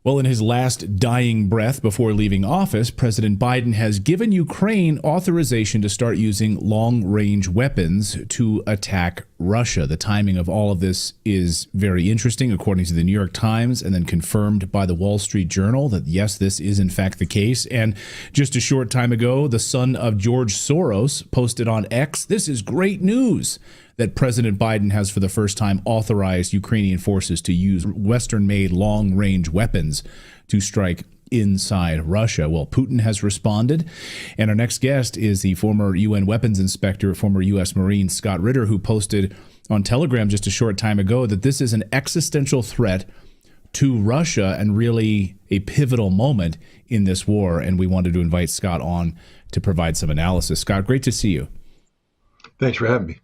Well, in his last dying breath before leaving office, President Biden has given Ukraine authorization to start using long-range weapons to attack Russia. The timing of all of this is very interesting, according to the New York Times, and then confirmed by the Wall Street Journal that, yes, this is in fact the case. And just a short time ago, the son of George Soros posted on X, "This is great news," that President Biden has for the first time authorized Ukrainian forces to use Western-made long-range weapons to strike inside Russia. Well, Putin has responded, and our next guest is the former UN weapons inspector, former U.S. Marine Scott Ritter, who posted on Telegram just a short time ago that this is an existential threat to Russia and really a pivotal moment in this war, and we wanted to invite Scott on to provide some analysis. Scott, great to see you. Thanks for having me.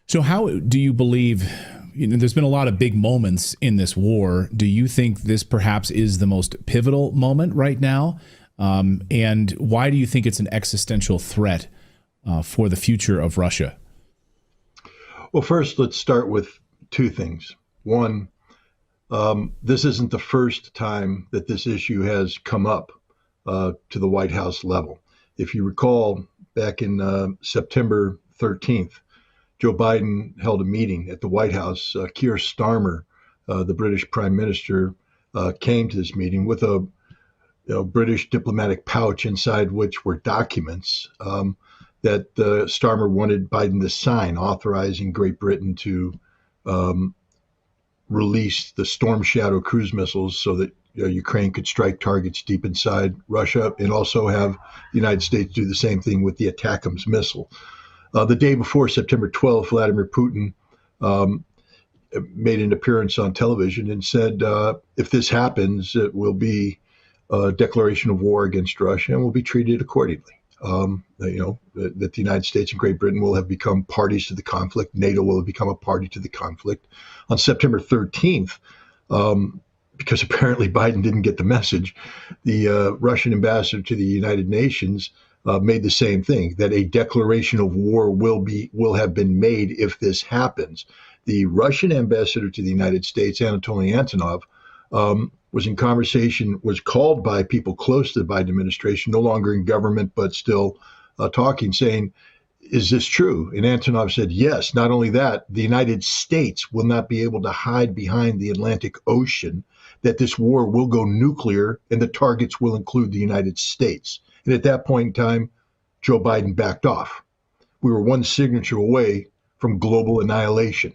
So how do you believe, there's been a lot of big moments in this war. Do you think this perhaps is the most pivotal moment right now? And why do you think it's an existential threat for the future of Russia? Well, first, let's start with two things. One, this isn't the first time that this issue has come up to the White House level. If you recall, back in September 13th, Joe Biden held a meeting at the White House. Keir Starmer, the British Prime Minister, came to this meeting with a British diplomatic pouch inside which were documents that Starmer wanted Biden to sign, authorizing Great Britain to release the Storm Shadow cruise missiles so that Ukraine could strike targets deep inside Russia, and also have the United States do the same thing with the ATACMS missile. The day before, September 12th, Vladimir Putin made an appearance on television and said, if this happens, it will be a declaration of war against Russia and will be treated accordingly. That the United States and Great Britain will have become parties to the conflict. NATO will have become a party to the conflict. On September 13th, because apparently Biden didn't get the message, the Russian ambassador to the United Nations made the same thing, that a declaration of war will have been made if this happens. The Russian ambassador to the United States, Anatoly Antonov, was called by people close to the Biden administration, no longer in government, but still talking, saying, is this true? And Antonov said, yes. Not only that, the United States will not be able to hide behind the Atlantic Ocean, that this war will go nuclear and the targets will include the United States. And at that point in time, Joe Biden backed off. We were one signature away from global annihilation.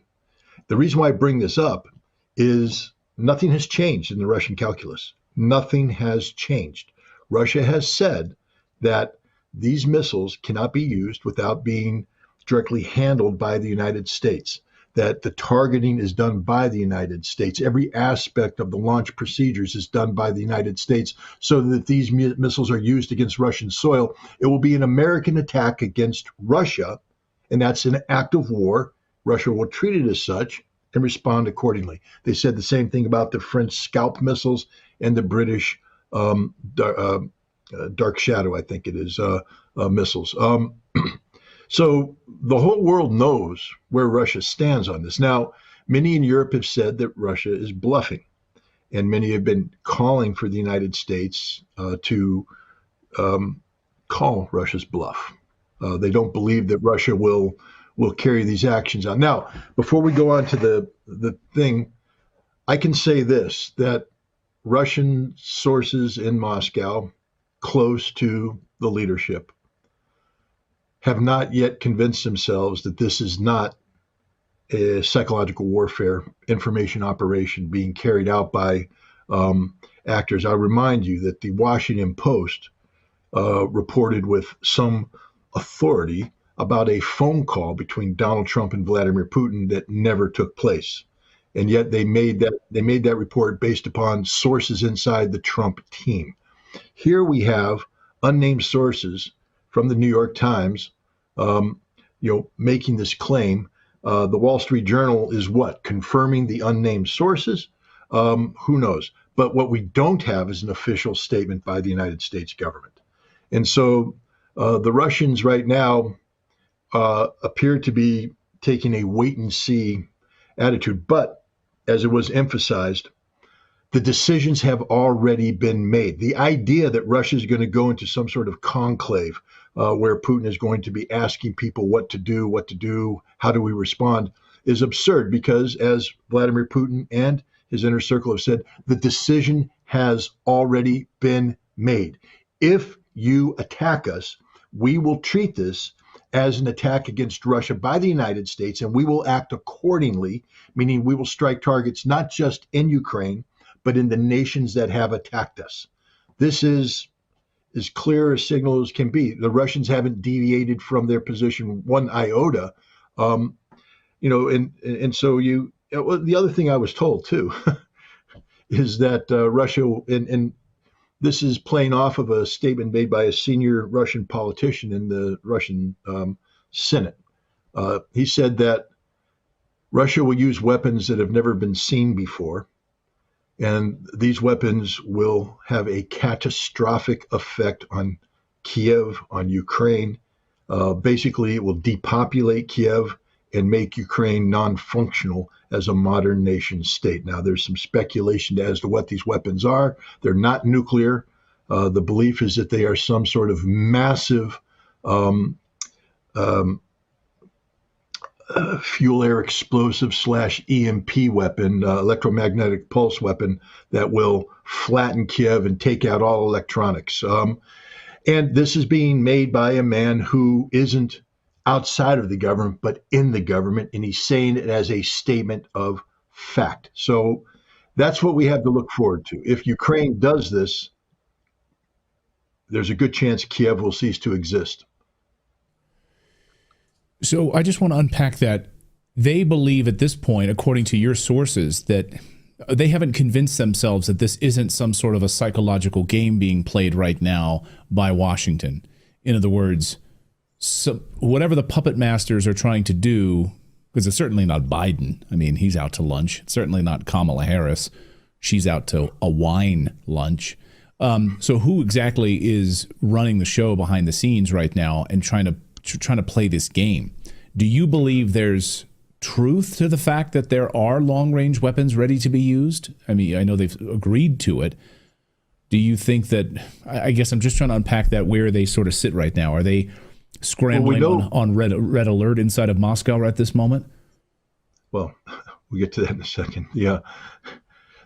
The reason why I bring this up is nothing has changed in the Russian calculus. Nothing has changed. Russia has said that these missiles cannot be used without being directly handled by the United States, that the targeting is done by the United States. Every aspect of the launch procedures is done by the United States, so that these missiles are used against Russian soil. It will be an American attack against Russia, and that's an act of war. Russia will treat it as such and respond accordingly. They said the same thing about the French Scalp missiles and the British Dark Shadow, I think it is, missiles. So the whole world knows where Russia stands on this. Now, many in Europe have said that Russia is bluffing, and many have been calling for the United States to call Russia's bluff. They don't believe that Russia will carry these actions out. Now, before we go on to the thing, I can say this, that Russian sources in Moscow, close to the leadership, have not yet convinced themselves that this is not a psychological warfare information operation being carried out by actors. I remind you that the Washington Post reported with some authority about a phone call between Donald Trump and Vladimir Putin that never took place. And yet they made that report based upon sources inside the Trump team. Here we have unnamed sources from the New York Times, making this claim. The Wall Street Journal is what? Confirming the unnamed sources? Who knows? But what we don't have is an official statement by the United States government. And so the Russians right now appear to be taking a wait and see attitude. But as it was emphasized, The decisions have already been made. The idea that Russia is going to go into some sort of conclave where Putin is going to be asking people what to do, how do we respond, is absurd because, as Vladimir Putin and his inner circle have said, the decision has already been made. If you attack us, we will treat this as an attack against Russia by the United States, and we will act accordingly, meaning we will strike targets not just in Ukraine, but in the nations that have attacked us. This is as clear a signal as can be. The Russians haven't deviated from their position one iota. And so the other thing I was told too is that Russia, and this is playing off of a statement made by a senior Russian politician in the Russian Senate. He said that Russia will use weapons that have never been seen before, and these weapons will have a catastrophic effect on Kiev, on Ukraine. Basically, it will depopulate Kiev and make Ukraine non-functional as a modern nation state. Now, there's some speculation as to what these weapons are. They're not nuclear. The belief is that they are some sort of massive fuel air explosive / EMP weapon, electromagnetic pulse weapon that will flatten Kiev and take out all electronics. And this is being made by a man who isn't outside of the government, but in the government, and he's saying it as a statement of fact. So that's what we have to look forward to. If Ukraine does this, there's a good chance Kiev will cease to exist. So I just want to unpack that. They believe at this point, according to your sources, that they haven't convinced themselves that this isn't some sort of a psychological game being played right now by Washington. In other words, so whatever the puppet masters are trying to do, because it's certainly not Biden. I mean, he's out to lunch. It's certainly not Kamala Harris. She's out to a wine lunch. So who exactly is running the show behind the scenes right now and trying to play this game? Do you believe there's truth to the fact that there are long-range weapons ready to be used? I mean, I know they've agreed to it. Do you think that, I guess I'm just trying to unpack that, where they sort of sit right now. Are they scrambling on red alert inside of Moscow right this moment? Well, we'll get to that in a second. Yeah.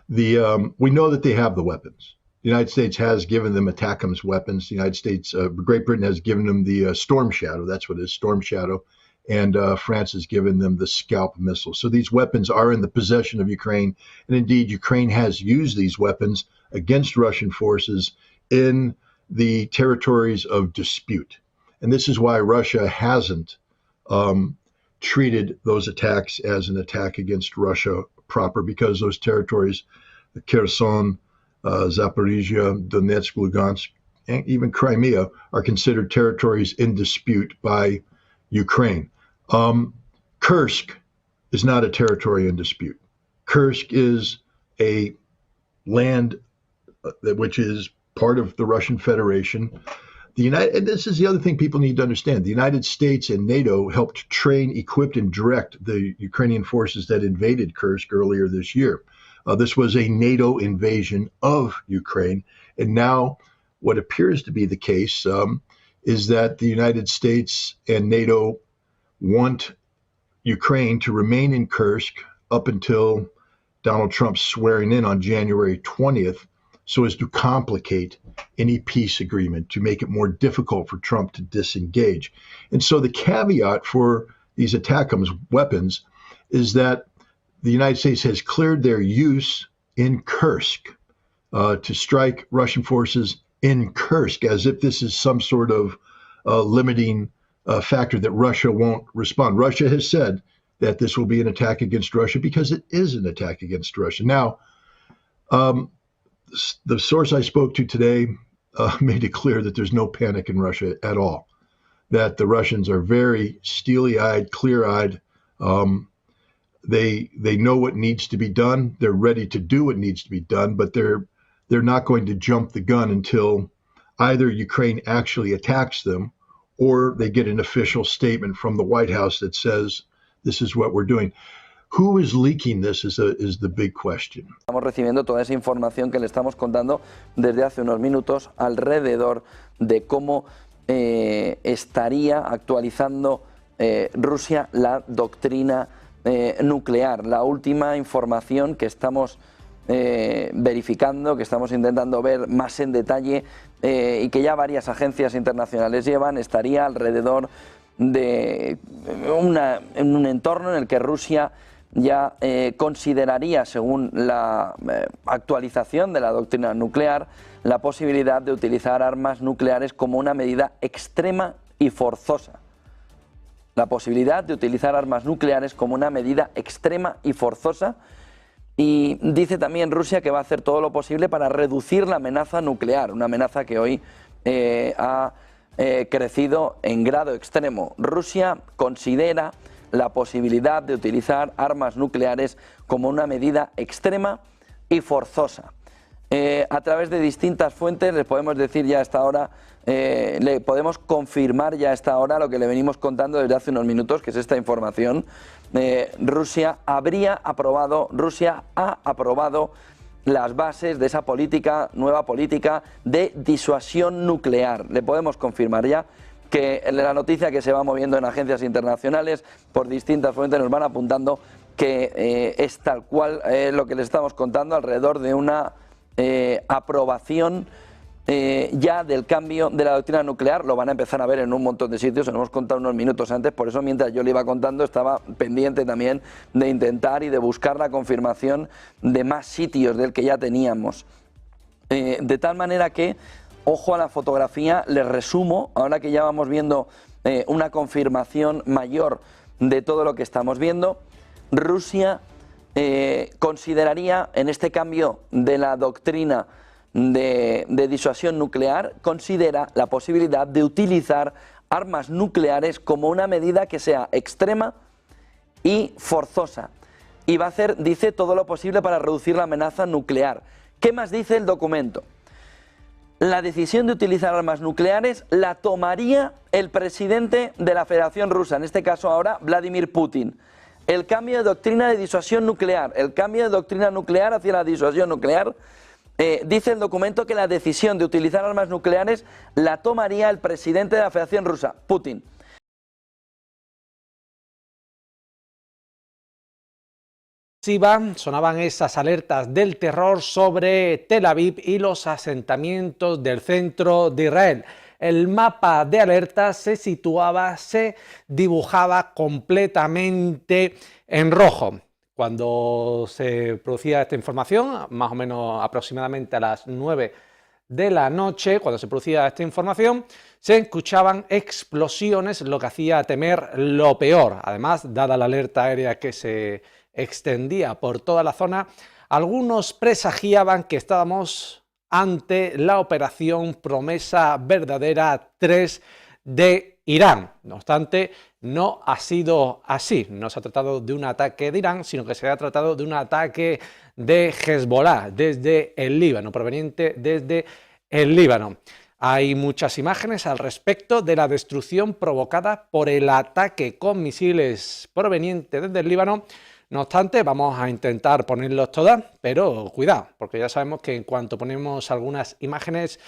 We know that they have the weapons. The United States has given them ATACMS weapons. The United States, Great Britain has given them the Storm Shadow. That's what it is, Storm Shadow. And France has given them the Scalp missile. So these weapons are in the possession of Ukraine. And indeed, Ukraine has used these weapons against Russian forces in the territories of dispute. And this is why Russia hasn't treated those attacks as an attack against Russia proper, because those territories, Kherson, Zaporizhia, Donetsk, Lugansk, and even Crimea, are considered territories in dispute by Ukraine. Kursk is not a territory in dispute. Kursk is a land which is part of the Russian Federation. And this is the other thing people need to understand. The United States and NATO helped train, equip, and direct the Ukrainian forces that invaded Kursk earlier this year. This was a NATO invasion of Ukraine. And now what appears to be the case is that the United States and NATO want Ukraine to remain in Kursk up until Donald Trump's swearing in on January 20th, so as to complicate any peace agreement, to make it more difficult for Trump to disengage. And so the caveat for these ATACMS weapons is that the United States has cleared their use in Kursk to strike Russian forces in Kursk, as if this is some sort of limiting factor that Russia won't respond. Russia has said that this will be an attack against Russia because it is an attack against Russia. Now, the source I spoke to today made it clear that there's no panic in Russia at all, that the Russians are very steely-eyed, clear-eyed. They know what needs to be done. They're ready to do what needs to be done, but they're not going to jump the gun until either Ukraine actually attacks them or they get an official statement from the White House that says this is what we're doing. Who is leaking this is the big question. Estamos recibiendo toda esa información que le estamos contando desde hace unos minutos alrededor de cómo estaría actualizando Rusia la doctrina nuclear. La última información que estamos verificando, que estamos intentando ver más en detalle y que ya varias agencias internacionales llevan, estaría alrededor de en un entorno en el que Rusia ya consideraría, según la actualización de la doctrina nuclear, la posibilidad de utilizar armas nucleares como una medida extrema y forzosa. La posibilidad de utilizar armas nucleares como una medida extrema y forzosa. Y dice también Rusia que va a hacer todo lo posible para reducir la amenaza nuclear, una amenaza que hoy ha crecido en grado extremo. Rusia considera la posibilidad de utilizar armas nucleares como una medida extrema y forzosa. A través de distintas fuentes les podemos decir ya a esta hora, le podemos confirmar ya a esta hora lo que le venimos contando desde hace unos minutos, que es esta información. Rusia ha aprobado las bases de esa nueva política de disuasión nuclear. Le podemos confirmar ya que la noticia que se va moviendo en agencias internacionales por distintas fuentes nos van apuntando que es tal cual lo que les estamos contando, alrededor de una aprobación ya del cambio de la doctrina nuclear. Lo van a empezar a ver en un montón de sitios, se lo hemos contado unos minutos antes, por eso mientras yo le iba contando estaba pendiente también de intentar y de buscar la confirmación de más sitios del que ya teníamos. De tal manera que, ojo a la fotografía, les resumo, ahora que ya vamos viendo una confirmación mayor de todo lo que estamos viendo. Rusia consideraría, en este cambio de la doctrina de disuasión nuclear, considera la posibilidad de utilizar armas nucleares como una medida que sea extrema y forzosa. Y va a hacer, dice, todo lo posible para reducir la amenaza nuclear. ¿Qué más dice el documento? La decisión de utilizar armas nucleares la tomaría el presidente de la Federación Rusa, en este caso ahora Vladimir Putin. El cambio de doctrina de disuasión nuclear, el cambio de doctrina nuclear hacia la disuasión nuclear, dice el documento que la decisión de utilizar armas nucleares la tomaría el presidente de la Federación Rusa, Putin. Sonaban esas alertas del terror sobre Tel Aviv y los asentamientos del centro de Israel. El mapa de alertas se dibujaba completamente en rojo. Cuando se producía esta información, más o menos aproximadamente a las 9 de la noche, cuando se producía esta información, se escuchaban explosiones, lo que hacía temer lo peor. Además, dada la alerta aérea que se extendía por toda la zona, algunos presagiaban que estábamos ante la operación Promesa Verdadera 3 de Irán. No obstante, no ha sido así. No se ha tratado de un ataque de Irán, sino que se ha tratado de un ataque de Hezbollah desde el Líbano, proveniente desde el Líbano. Hay muchas imágenes al respecto de la destrucción provocada por el ataque con misiles provenientes desde el Líbano. No obstante, vamos a intentar ponerlos todas, pero cuidado, porque ya sabemos que en cuanto ponemos algunas imágenes